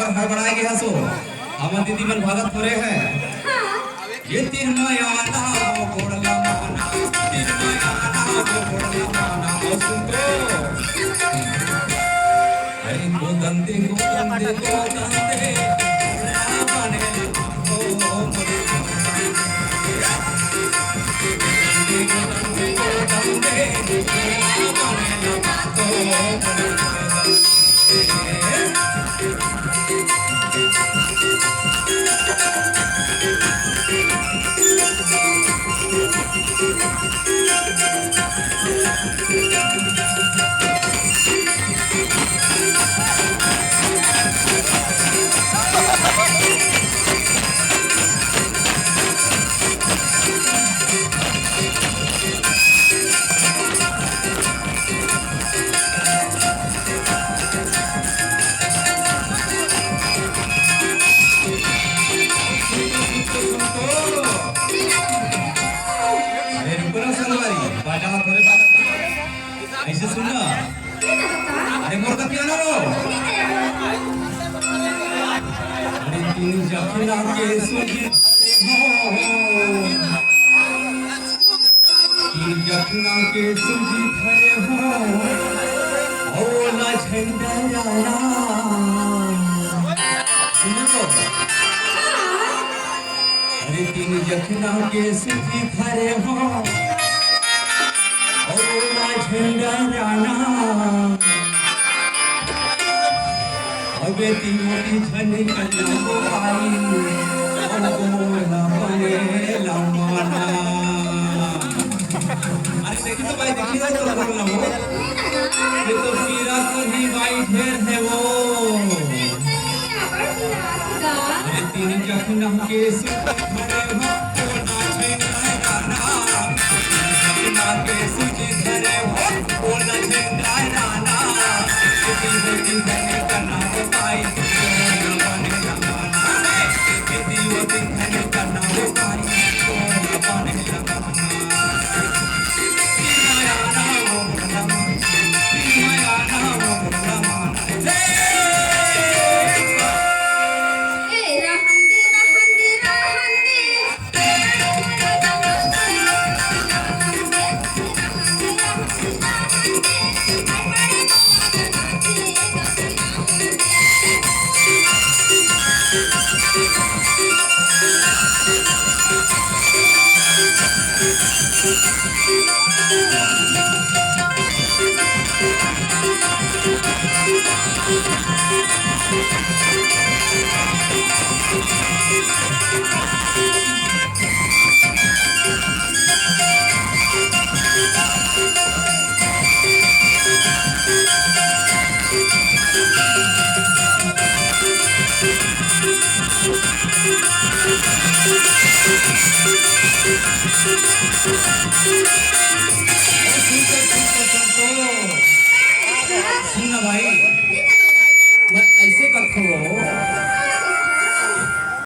पर हड़बड़ा गया सो हम दीदी मन भगत करे हैं ये तीन माया नाम गोड़ला माना तीन माया नाम गोड़ला माना और सुन तो अरे गोदंते गोदंते गोदंते रावण ओ मोरे गोदंते गोदंते रावण ओ मोरे ऐसे सुनना अरे मोर का पियानो रो अरे तीन जखना के सुजी हो तीन जखना के सुजी खरे हो ओला झंडा लाला सुनो अरे तीन जखना के सुजी खरे हो ओला झंडा राणा अबे तीनों झंडे कन्नो आई ओला बने लमाना अरे देखी तो भाई देखी तो बोलना वो ये तो हीरा कहीं भाई ढेर है वो अरे तीन जखना के सुख खड़े हो ओला झंडा राणा के सुजी धरे हो ओला झंडा राणा किसी बड़ी धने करना हो पाई ओला बने लमाना किसी बड़ी धने करना हो पाई ओला बने लमाना माया ना वो लमाना माया ना वो लमाना सुनना भाई मैं ऐसे करता हूँ